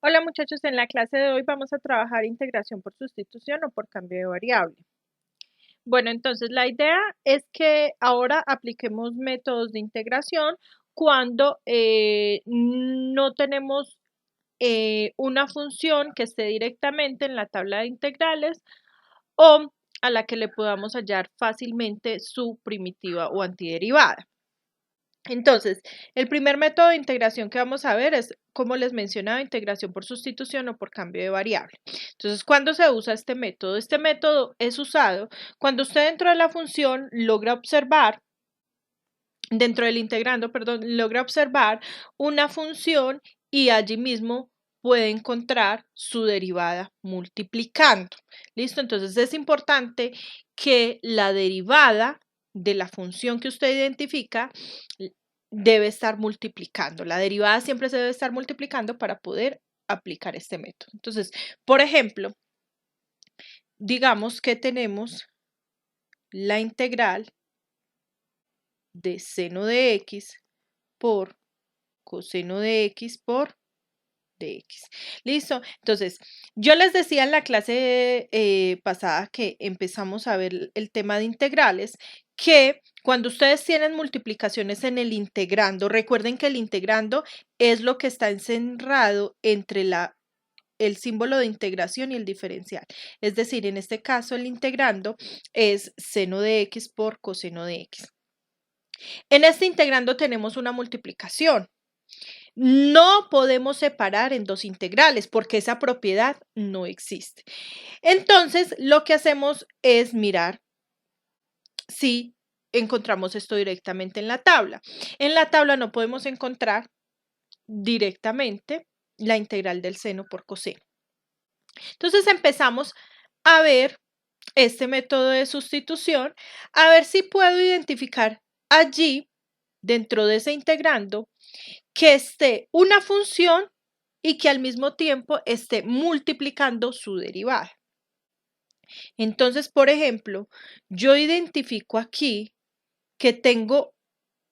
Hola muchachos, en la clase de hoy vamos a trabajar integración por sustitución o por cambio de variable. Bueno, entonces la idea es que ahora apliquemos métodos de integración cuando no tenemos una función que esté directamente en la tabla de integrales o a la que le podamos hallar fácilmente su primitiva o antiderivada. Entonces, el primer método de integración que vamos a ver es, como les mencionaba, integración por sustitución o por cambio de variable. Entonces, ¿cuándo se usa este método? Este método es usado cuando usted dentro de la función logra observar, dentro del integrando, perdón, logra observar una función y allí mismo puede encontrar su derivada multiplicando. ¿Listo? Entonces, es importante que la derivada de la función que usted identifica debe estar multiplicando. La derivada siempre se debe estar multiplicando para poder aplicar este método. Entonces, por ejemplo, digamos que tenemos la integral de seno de x por coseno de x por dx. ¿Listo? Entonces, yo les decía en la clase pasada que empezamos a ver el tema de integrales, que cuando ustedes tienen multiplicaciones en el integrando, recuerden que el integrando es lo que está encerrado entre el símbolo de integración y el diferencial. Es decir, en este caso el integrando es seno de x por coseno de x. En este integrando tenemos una multiplicación. No podemos separar en dos integrales porque esa propiedad no existe. Entonces, lo que hacemos es mirar si encontramos esto directamente en la tabla. En la tabla no podemos encontrar directamente la integral del seno por coseno. Entonces, empezamos a ver este método de sustitución, a ver si puedo identificar allí, dentro de ese integrando, que esté una función y que al mismo tiempo esté multiplicando su derivada. Entonces, por ejemplo, yo identifico aquí que tengo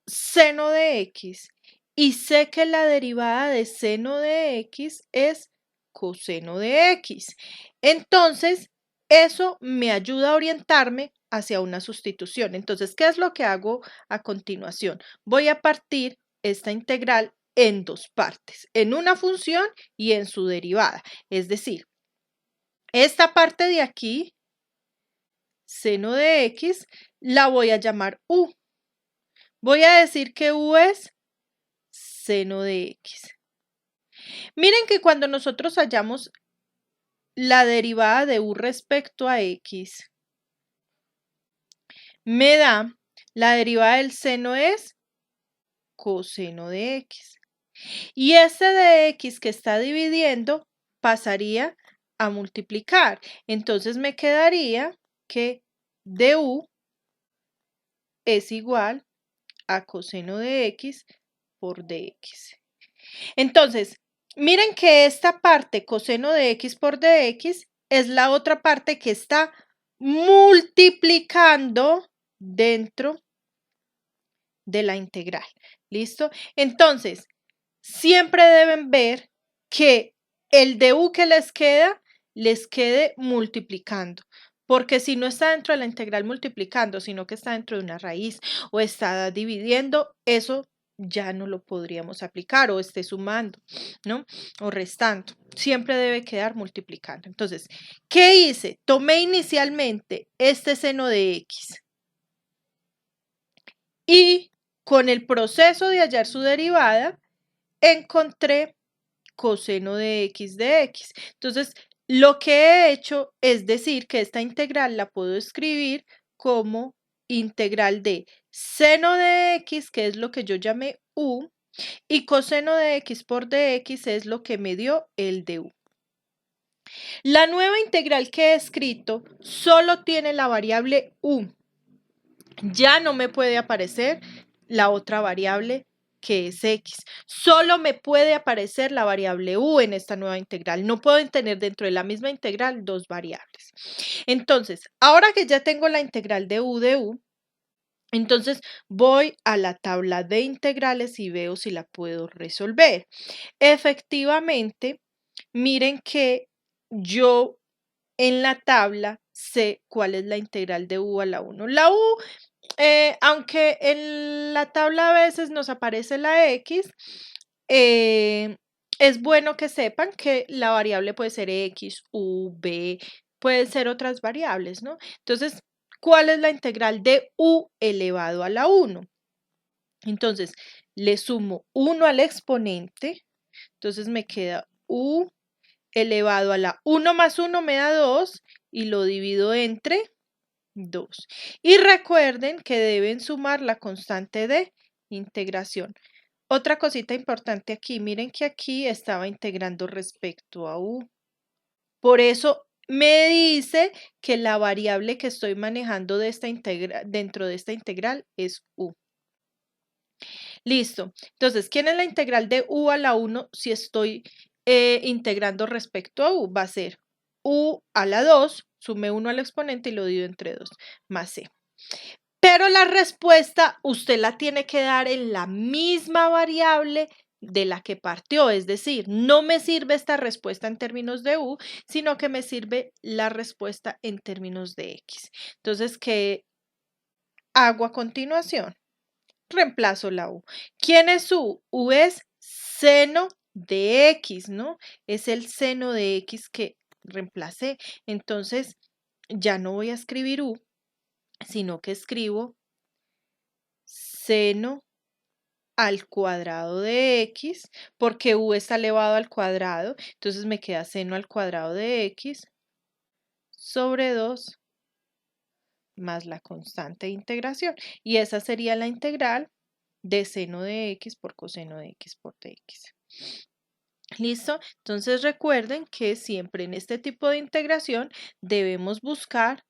seno de x y sé que la derivada de seno de x es coseno de x. Entonces, eso me ayuda a orientarme hacia una sustitución. Entonces, ¿qué es lo que hago a continuación? Voy a partir esta integral en dos partes, en una función y en su derivada. Es decir, esta parte de aquí, seno de x, la voy a llamar u. Voy a decir que u es seno de x. Miren que cuando nosotros hallamos la derivada de u respecto a x, me da la derivada del seno es coseno de x. Y ese de x que está dividiendo pasaría a multiplicar. Entonces me quedaría que du es igual a coseno de x por dx. Entonces, miren que esta parte coseno de x por dx es la otra parte que está multiplicando dentro de la integral. ¿Listo? Entonces, siempre deben ver que el du que les quede multiplicando. Porque si no está dentro de la integral multiplicando, sino que está dentro de una raíz o está dividiendo, eso ya no lo podríamos aplicar o esté sumando, ¿no? O restando. Siempre debe quedar multiplicando. Entonces, ¿qué hice? Tomé inicialmente este seno de x y con el proceso de hallar su derivada, encontré coseno de x de x. Entonces, lo que he hecho es decir que esta integral la puedo escribir como integral de seno de x, que es lo que yo llamé u, y coseno de x por dx es lo que me dio el du. La nueva integral que he escrito solo tiene la variable u. Ya no me puede aparecer la otra variable que es x. Solo me puede aparecer la variable u en esta nueva integral. No puedo tener dentro de la misma integral dos variables. Entonces, ahora que ya tengo la integral de u, entonces voy a la tabla de integrales y veo si la puedo resolver. Efectivamente, miren que yo en la tabla sé cuál es la integral de u a la 1. La u, aunque en la tabla a veces nos aparece la x, es bueno que sepan que la variable puede ser x, u, b, pueden ser otras variables, ¿no? Entonces, ¿cuál es la integral de u elevado a la 1? Entonces, le sumo 1 al exponente, entonces me queda u elevado a la 1 más 1 me da 2 y lo divido entre 2. Y recuerden que deben sumar la constante de integración. Otra cosita importante aquí, miren que aquí estaba integrando respecto a u. Por eso me dice que la variable que estoy manejando de dentro de esta integral es u. Listo. Entonces, ¿quién es la integral de u a la 1 si estoy integrando respecto a u? Va a ser u a la 2, sume 1 al exponente y lo divido entre 2, más c. Pero la respuesta usted la tiene que dar en la misma variable de la que partió, es decir, no me sirve esta respuesta en términos de u, sino que me sirve la respuesta en términos de x. Entonces, ¿qué hago a continuación? Reemplazo la u. ¿Quién es u? U es seno de x, ¿no? Es el seno de x que reemplacé. Entonces, ya no voy a escribir u, sino que escribo seno al cuadrado de x, porque u está elevado al cuadrado, entonces me queda seno al cuadrado de x sobre 2 más la constante de integración. Y esa sería la integral de seno de x por coseno de x por dx. ¿Listo? Entonces recuerden que siempre en este tipo de integración debemos buscar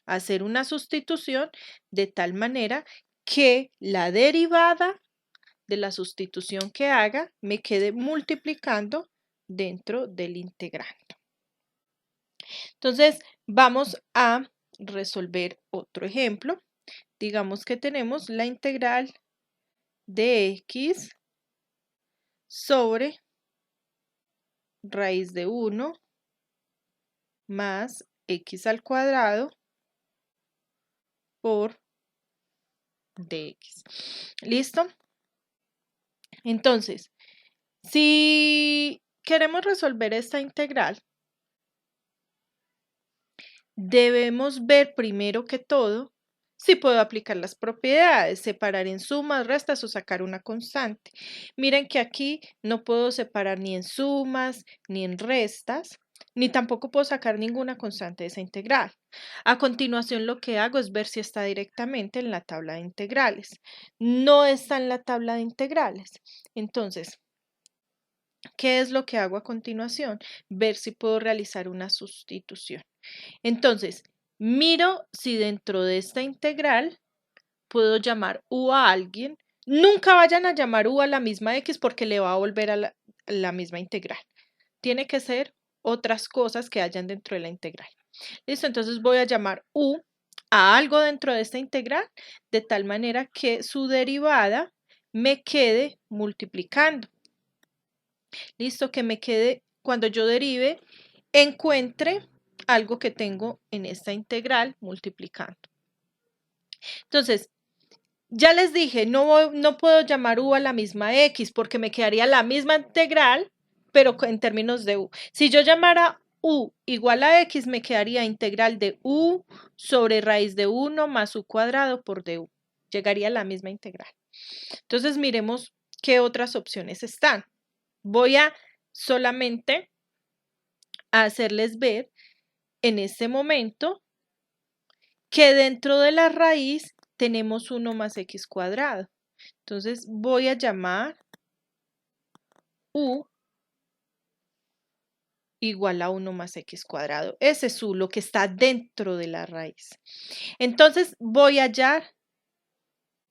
hacer una sustitución de tal manera que la derivada de la sustitución que haga me quede multiplicando dentro del integrando. Entonces vamos a resolver otro ejemplo. Digamos que tenemos la integral de x sobre raíz de 1 más x al cuadrado por dx. ¿Listo? Entonces, si queremos resolver esta integral, debemos ver primero que todo si puedo aplicar las propiedades, separar en sumas, restas o sacar una constante. Miren que aquí no puedo separar ni en sumas ni en restas, ni tampoco puedo sacar ninguna constante de esa integral. A continuación lo que hago es ver si está directamente en la tabla de integrales. No está en la tabla de integrales. Entonces, ¿qué es lo que hago a continuación? Ver si puedo realizar una sustitución. Entonces, miro si dentro de esta integral puedo llamar u a alguien. Nunca vayan a llamar u a la misma x porque le va a volver a la misma integral. Tiene que ser otras cosas que hayan dentro de la integral. Listo, entonces voy a llamar u a algo dentro de esta integral de tal manera que su derivada me quede multiplicando. Listo, que me quede cuando yo derive, encuentre algo que tengo en esta integral multiplicando. Entonces, ya les dije, no puedo llamar u a la misma x porque me quedaría la misma integral, pero en términos de u. Si yo llamara u igual a x, me quedaría integral de u sobre raíz de 1 más u cuadrado por du. Llegaría a la misma integral. Entonces, miremos qué otras opciones están. Voy a solamente hacerles ver en este momento que dentro de la raíz tenemos 1 más x cuadrado. Entonces voy a llamar u igual a 1 más x cuadrado. Ese es u, lo que está dentro de la raíz. Entonces voy a hallar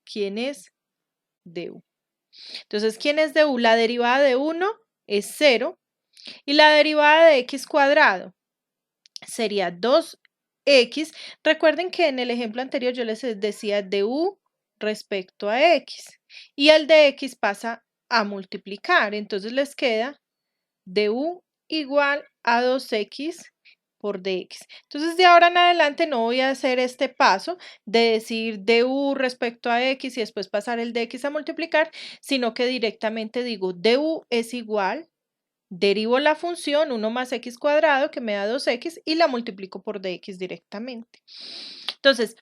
quién es de u. Entonces, ¿quién es de u? La derivada de 1 es 0 y la derivada de x cuadrado sería 2x. Recuerden que en el ejemplo anterior yo les decía de u respecto a x y el de x pasa a multiplicar, entonces les queda de u igual a 2x por dx. Entonces, de ahora en adelante no voy a hacer este paso de decir du respecto a x y después pasar el dx a multiplicar, sino que directamente digo du es igual, derivo la función 1 más x cuadrado que me da 2x y la multiplico por dx directamente. Entonces,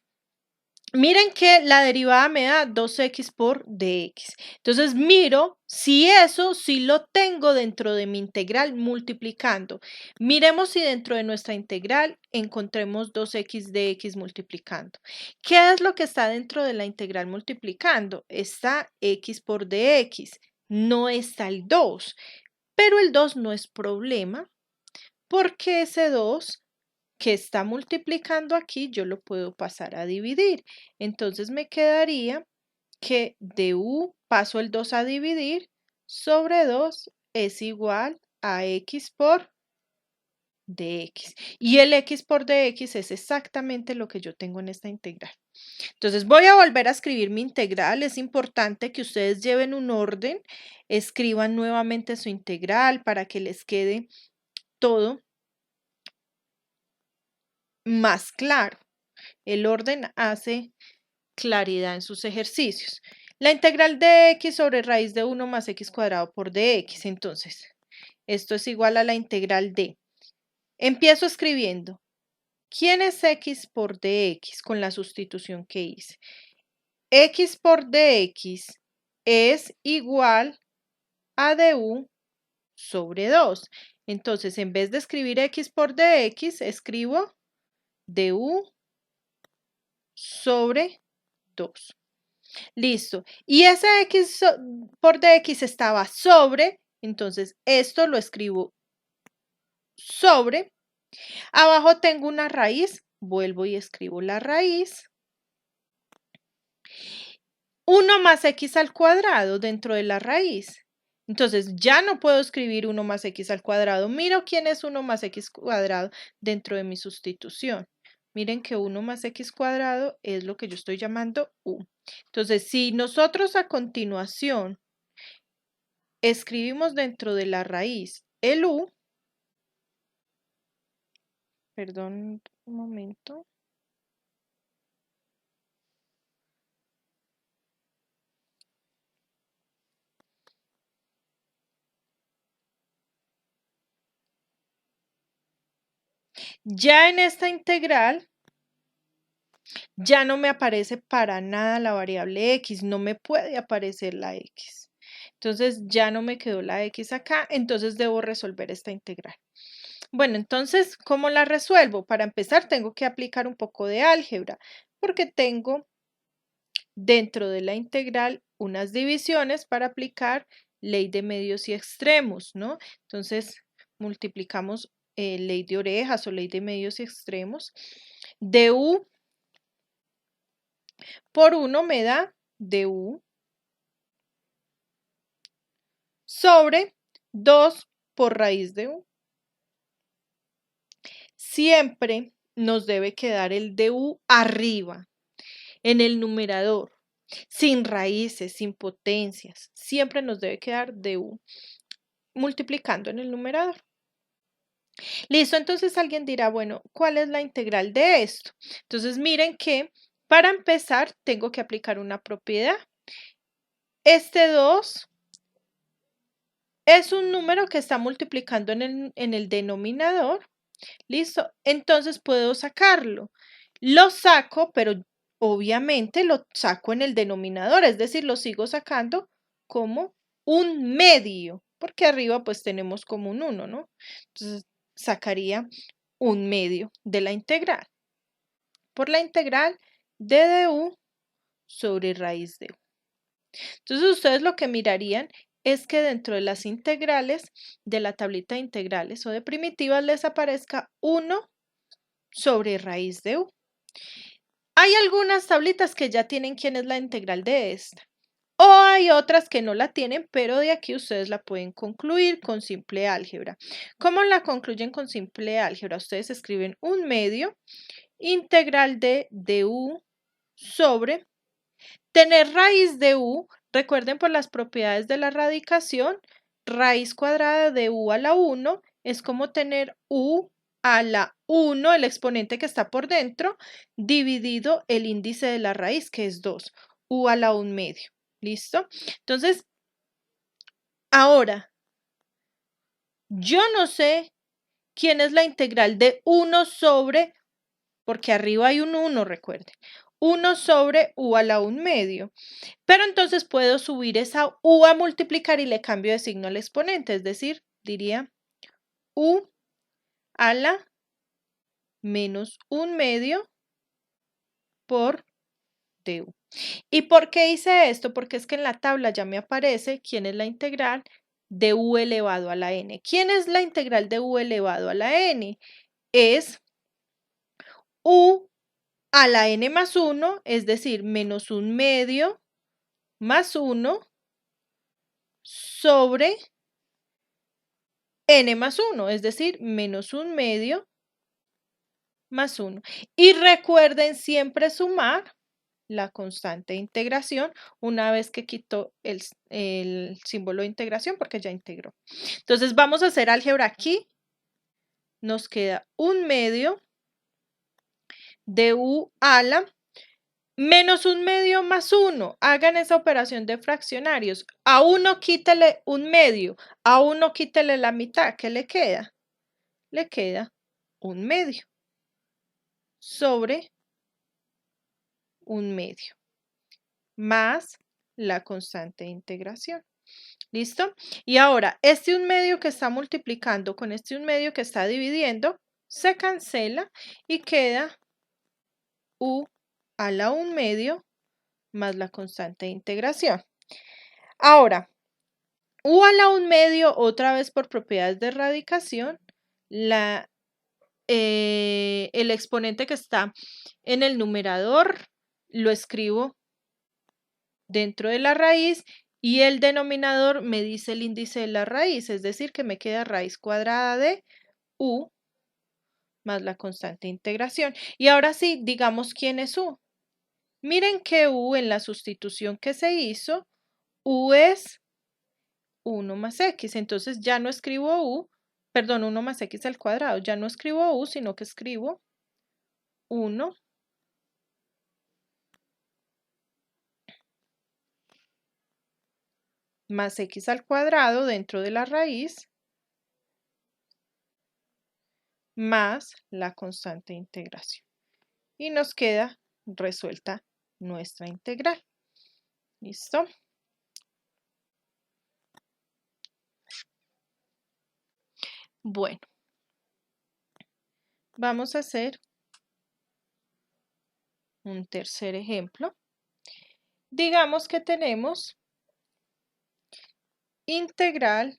miren que la derivada me da 2x por dx. Entonces miro si eso sí lo tengo dentro de mi integral multiplicando. Miremos si dentro de nuestra integral encontremos 2x dx multiplicando. ¿Qué es lo que está dentro de la integral multiplicando? Está x por dx, no está el 2. Pero el 2 no es problema porque ese 2 que está multiplicando aquí, yo lo puedo pasar a dividir. Entonces me quedaría que de u paso el 2 a dividir sobre 2 es igual a x por dx. Y el x por dx es exactamente lo que yo tengo en esta integral. Entonces voy a volver a escribir mi integral. Es importante que ustedes lleven un orden, escriban nuevamente su integral para que les quede todo más claro. El orden hace claridad en sus ejercicios. La integral de x sobre raíz de 1 más x cuadrado por dx. Entonces, esto es igual a la integral de. Empiezo escribiendo. ¿Quién es x por dx con la sustitución que hice? X por dx es igual a du sobre 2. Entonces, en vez de escribir x por dx, escribo du sobre 2. Listo. Y ese x por dx estaba sobre, entonces esto lo escribo sobre. Abajo tengo una raíz, vuelvo y escribo la raíz. 1 más x al cuadrado dentro de la raíz. Entonces ya no puedo escribir 1 más x al cuadrado. Miro quién es 1 más x cuadrado dentro de mi sustitución. Miren que 1 más x cuadrado es lo que yo estoy llamando u. Entonces, si nosotros a continuación escribimos dentro de la raíz el u, perdón un momento. Ya en esta integral ya no me aparece para nada la variable x, no me puede aparecer la x. Entonces ya no me quedó la x acá, entonces debo resolver esta integral. Bueno, entonces, ¿cómo la resuelvo? Para empezar, tengo que aplicar un poco de álgebra, porque tengo dentro de la integral unas divisiones para aplicar ley de medios y extremos, ¿no? Entonces, multiplicamos ley de orejas o ley de medios y extremos. Du por 1 me da du sobre 2 por raíz de u. Siempre nos debe quedar el du arriba, en el numerador, sin raíces, sin potencias. Siempre nos debe quedar du multiplicando en el numerador. Listo, entonces alguien dirá, bueno, ¿cuál es la integral de esto? Entonces miren que para empezar tengo que aplicar una propiedad. Este 2 es un número que está multiplicando en el denominador. Listo, entonces puedo sacarlo. Lo saco, pero obviamente lo saco en el denominador, es decir, lo sigo sacando como un medio, porque arriba pues tenemos como un 1, ¿no? Entonces sacaría un medio de la integral por la integral de du sobre raíz de u. Entonces ustedes lo que mirarían es que dentro de las integrales de la tablita de integrales o de primitivas les aparezca 1 sobre raíz de u. Hay algunas tablitas que ya tienen quién es la integral de esta. O hay otras que no la tienen, pero de aquí ustedes la pueden concluir con simple álgebra. ¿Cómo la concluyen con simple álgebra? Ustedes escriben un medio integral de du sobre tener raíz de u. Recuerden por las propiedades de la radicación, raíz cuadrada de u a la 1 es como tener u a la 1, el exponente que está por dentro, dividido el índice de la raíz, que es 2, u a la 1/2. ¿Listo? Entonces, ahora, yo no sé quién es la integral de 1 sobre, porque arriba hay un 1, recuerden, 1 sobre u a la 1/2. Pero entonces puedo subir esa u a multiplicar y le cambio de signo al exponente, es decir, diría u a la menos 1/2 por du. ¿Y por qué hice esto? Porque es que en la tabla ya me aparece quién es la integral de u elevado a la n. ¿Quién es la integral de u elevado a la n? Es u a la n más 1, es decir, menos 1/2 más 1 sobre n más 1, es decir, menos 1/2 más 1. Y recuerden siempre sumar la constante de integración una vez que quito el símbolo de integración porque ya integró. Entonces vamos a hacer álgebra aquí. Nos queda 1/2 de u a la menos 1/2 más 1. Hagan esa operación de fraccionarios. A 1 quítale 1/2. A 1 quítale la mitad. ¿Qué le queda? Le queda 1/2 sobre 1/2 más la constante de integración. ¿Listo? Y ahora, este 1/2 que está multiplicando con este 1/2 que está dividiendo, se cancela y queda u a la 1/2 más la constante de integración. Ahora, u a la 1/2, otra vez por propiedades de radicación, el exponente que está en el numerador lo escribo dentro de la raíz y el denominador me dice el índice de la raíz, es decir, que me queda raíz cuadrada de u más la constante de integración. Y ahora sí, digamos quién es u. Miren que u en la sustitución que se hizo, u es 1 más x. Entonces ya no escribo u, perdón, 1 más x al cuadrado. Ya no escribo u, sino que escribo 1 más x al cuadrado dentro de la raíz más la constante de integración. Y nos queda resuelta nuestra integral. ¿Listo? Bueno, vamos a hacer un tercer ejemplo. Digamos que tenemos integral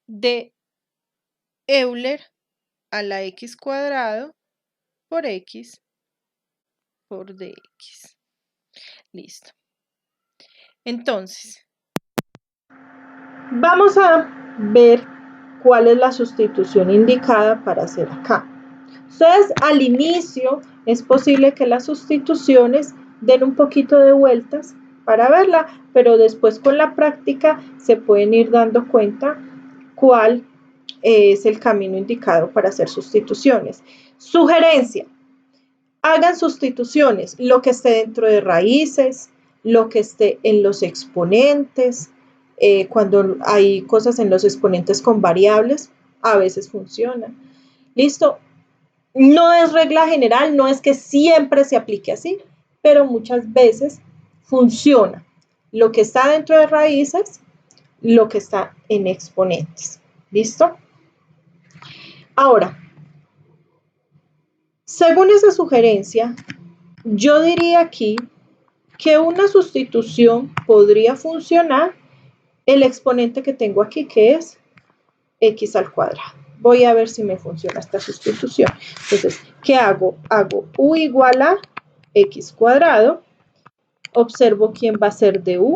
de Euler a la x cuadrado por x por dx. Listo. Entonces, vamos a ver cuál es la sustitución indicada para hacer acá. Entonces, al inicio es posible que las sustituciones den un poquito de vueltas para verla, pero después con la práctica se pueden ir dando cuenta cuál es el camino indicado para hacer sustituciones. Sugerencia: hagan sustituciones, lo que esté dentro de raíces, lo que esté en los exponentes, cuando hay cosas en los exponentes con variables, a veces funciona. ¿Listo? No es regla general, no es que siempre se aplique así, pero muchas veces funciona lo que está dentro de raíces, lo que está en exponentes. ¿Listo? Ahora, según esa sugerencia, yo diría aquí que una sustitución podría funcionar el exponente que tengo aquí, que es x al cuadrado. Voy a ver si me funciona esta sustitución. Entonces, ¿qué hago? Hago u igual a x cuadrado. Observo quién va a ser de u.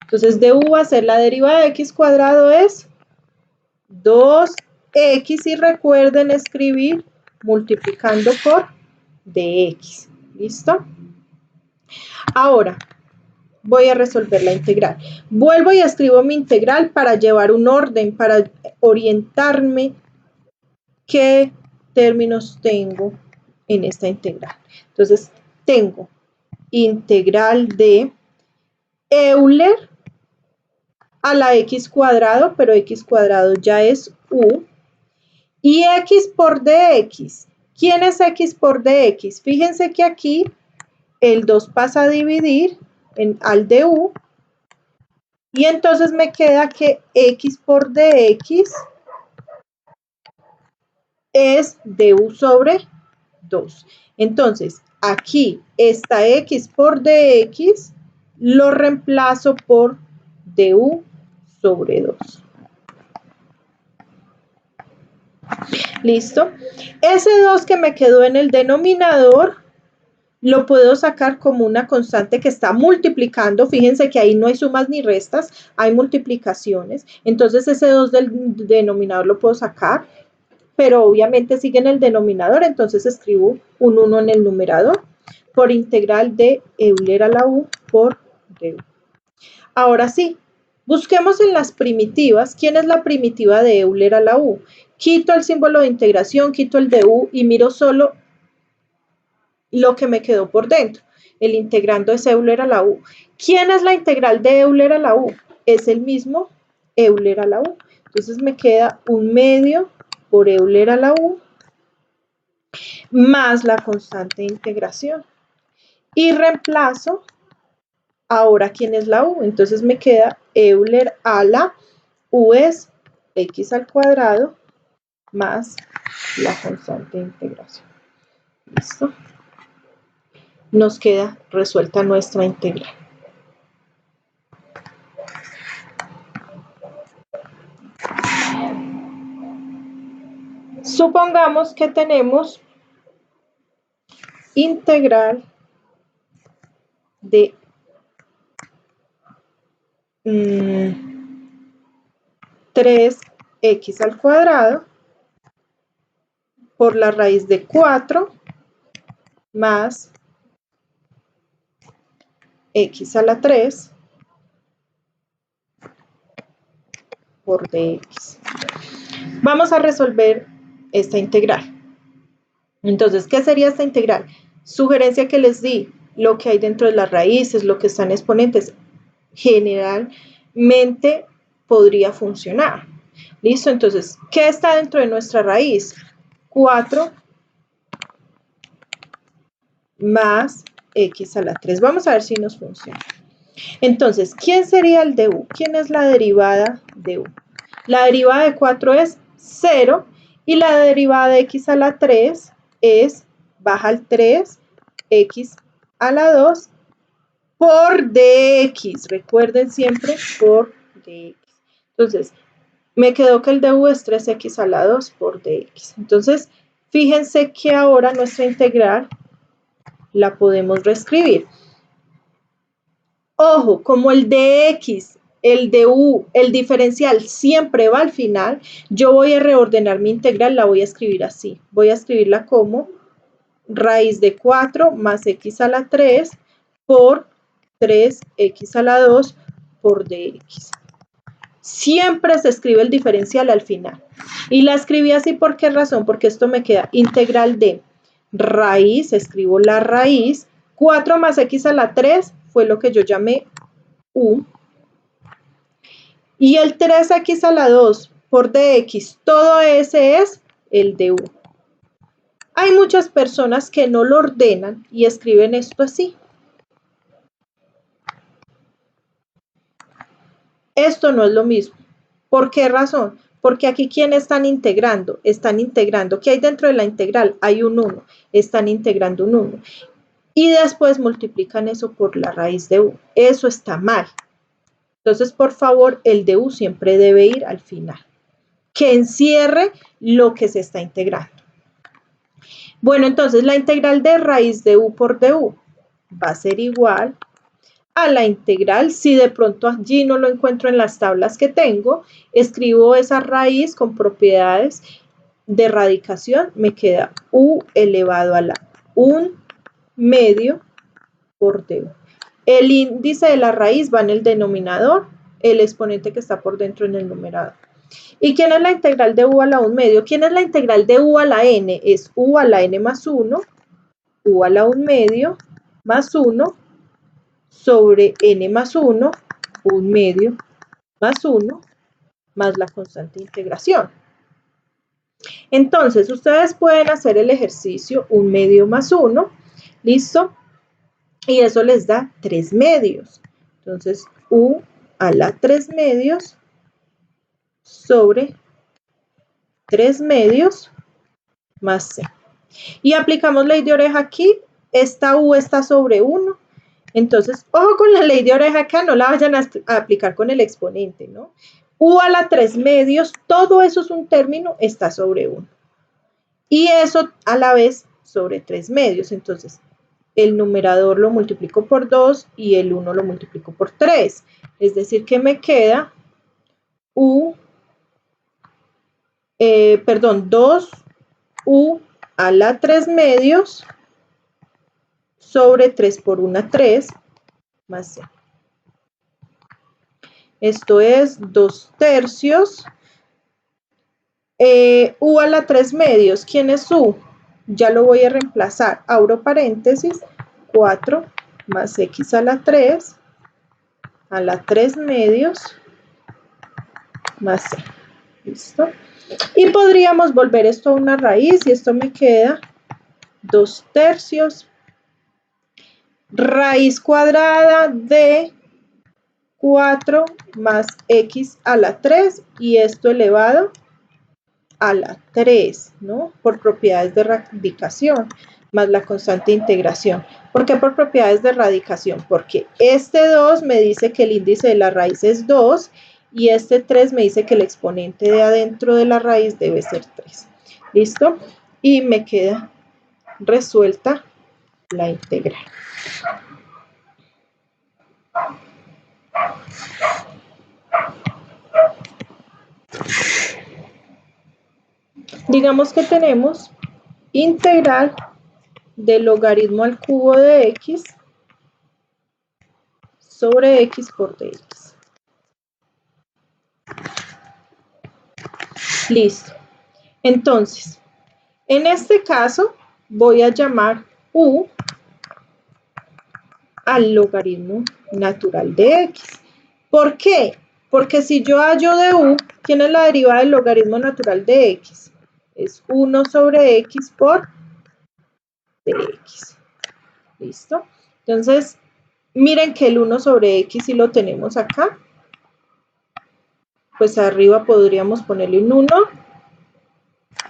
Entonces, de u va a ser la derivada de x cuadrado es 2x, y recuerden escribir multiplicando por dx. ¿Listo? Ahora, voy a resolver la integral. Vuelvo y escribo mi integral para llevar un orden, para orientarme qué términos tengo en esta integral. Entonces, tengo integral de Euler a la x cuadrado, pero x cuadrado ya es u, y x por dx. ¿Quién es x por dx? Fíjense que aquí el 2 pasa a dividir al du, y entonces me queda que x por dx es du sobre 2. Entonces, aquí esta x por dx lo reemplazo por du sobre 2. ¿Listo? Ese 2 que me quedó en el denominador lo puedo sacar como una constante que está multiplicando. Fíjense que ahí no hay sumas ni restas, hay multiplicaciones. Entonces ese 2 del denominador lo puedo sacar, pero obviamente sigue en el denominador, entonces escribo un 1 en el numerador por integral de Euler a la u por du. Ahora sí, busquemos en las primitivas. ¿Quién es la primitiva de Euler a la u? Quito el símbolo de integración, quito el de u y miro solo lo que me quedó por dentro. El integrando es Euler a la u. ¿Quién es la integral de Euler a la u? Es el mismo Euler a la u. Entonces me queda un medio por Euler a la u más la constante de integración. Y reemplazo ahora quién es la u. Entonces me queda Euler a la u es x al cuadrado más la constante de integración. ¿Listo? Nos queda resuelta nuestra integral. Supongamos que tenemos integral de 3x al cuadrado por la raíz de 4 más x a la 3 por dx. Vamos a resolver esta integral. Entonces, ¿qué sería esta integral? Sugerencia que les di, lo que hay dentro de las raíces, lo que están exponentes, generalmente podría funcionar. ¿Listo? Entonces, ¿qué está dentro de nuestra raíz? 4 más x a la 3. Vamos a ver si nos funciona. Entonces, ¿quién sería el de u? ¿Quién es la derivada de u? La derivada de 4 es 0 y la derivada de x a la 3 es, baja al 3, x a la 2 por dx. Recuerden siempre por dx. Entonces, me quedó que el de u es 3x a la 2 por dx. Entonces, fíjense que ahora nuestra integral la podemos reescribir. Ojo, como el de x, el de u, el diferencial siempre va al final, yo voy a reordenar mi integral, la voy a escribir así. Voy a escribirla como raíz de 4 más x a la 3 por 3x a la 2 por dx. Siempre se escribe el diferencial al final. Y la escribí así, ¿por qué razón? Porque esto me queda integral de raíz, escribo la raíz, 4 más x a la 3 fue lo que yo llamé u. Y el 3x a la 2 por dx, todo ese es el de u. Hay muchas personas que no lo ordenan y escriben esto así. Esto no es lo mismo. ¿Por qué razón? Porque aquí, ¿quién están integrando? Están integrando. ¿Qué hay dentro de la integral? Hay un 1. Están integrando un 1. Y después multiplican eso por la raíz de u. Eso está mal. Entonces, por favor, el de u siempre debe ir al final, que encierre lo que se está integrando. Bueno, entonces la integral de raíz de u por du va a ser igual a la integral. Si de pronto allí no lo encuentro en las tablas que tengo, escribo esa raíz con propiedades de radicación, me queda u elevado a la 1 medio por du. El índice de la raíz va en el denominador, el exponente que está por dentro en el numerador. ¿Y quién es la integral de u a la 1 medio? ¿Quién es la integral de u a la n? Es u a la n más 1, u a la 1 medio, más 1, sobre n más 1, 1 medio, más 1, más la constante de integración. Entonces, ustedes pueden hacer el ejercicio 1 medio más 1, ¿listo? Y eso les da 3 medios. Entonces, u a la 3 medios sobre 3 medios más c. Y aplicamos ley de oreja aquí. Esta u está sobre 1. Entonces, ojo con la ley de oreja acá, no la vayan a aplicar con el exponente, ¿no? U a la 3 medios, todo eso es un término, está sobre 1. Y eso a la vez sobre 3 medios. Entonces, el numerador lo multiplico por 2 y el 1 lo multiplico por 3. Es decir, que me queda 2u a la 3 medios sobre 3 por 1, 3, más c. Esto es 2 tercios. U a la 3 medios, ¿quién es u? Ya lo voy a reemplazar. Abro paréntesis, 4 más x a la 3 medios más c. ¿Listo? Y podríamos volver esto a una raíz y esto me queda 2 tercios raíz cuadrada de 4 más x a la 3 y esto elevado a la 3, ¿no? Por propiedades de radicación, más la constante de integración. ¿Por qué por propiedades de radicación? Porque este 2 me dice que el índice de la raíz es 2 y este 3 me dice que el exponente de adentro de la raíz debe ser 3. ¿Listo? Y me queda resuelta la integral. Digamos que tenemos integral del logaritmo al cubo de x sobre x por dx. Listo. Entonces, en este caso voy a llamar u al logaritmo natural de x. ¿Por qué? Porque si yo hallo de u, ¿quién es la derivada del logaritmo natural de x? Es 1 sobre x por dx. ¿Listo? Entonces, miren que el 1 sobre x, si lo tenemos acá, pues arriba podríamos ponerle un 1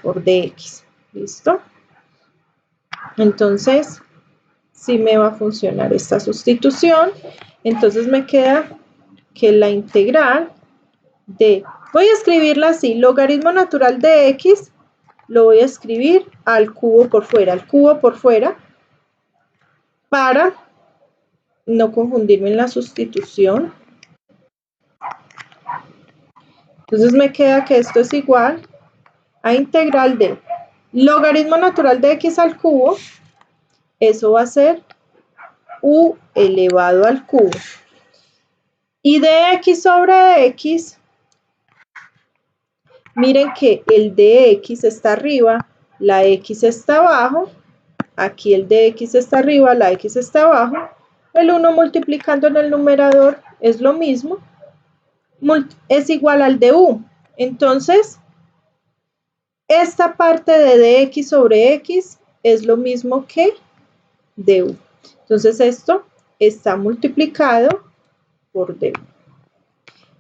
por dx. ¿Listo? Entonces, sí me va a funcionar esta sustitución. Entonces me queda que la integral de, voy a escribirla así, logaritmo natural de x, lo voy a escribir al cubo por fuera, para no confundirme en la sustitución. Entonces me queda que esto es igual a integral de logaritmo natural de x al cubo, eso va a ser u elevado al cubo. Y de x sobre x, miren que el dx está arriba, la x está abajo, aquí el dx está arriba, la x está abajo, el 1 multiplicando en el numerador es lo mismo, es igual al de u. Entonces, esta parte de dx sobre x es lo mismo que du. Entonces, esto está multiplicado por du.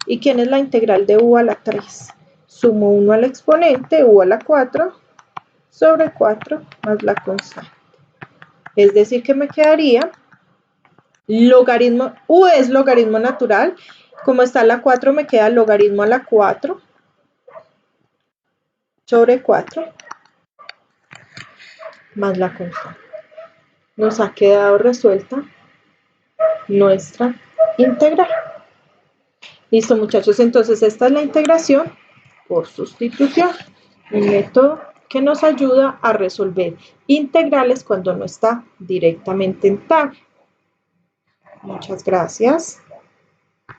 ¿Y quién es la integral de u a la 3? Sumo 1 al exponente, u a la 4, sobre 4 más la constante. Es decir, que me quedaría logaritmo, u es logaritmo natural, como está la 4 me queda logaritmo a la 4 sobre 4 más la constante. Nos ha quedado resuelta nuestra integral. Listo, muchachos, entonces esta es la integración por sustitución, un método que nos ayuda a resolver integrales cuando no está directamente en tabla. Muchas gracias.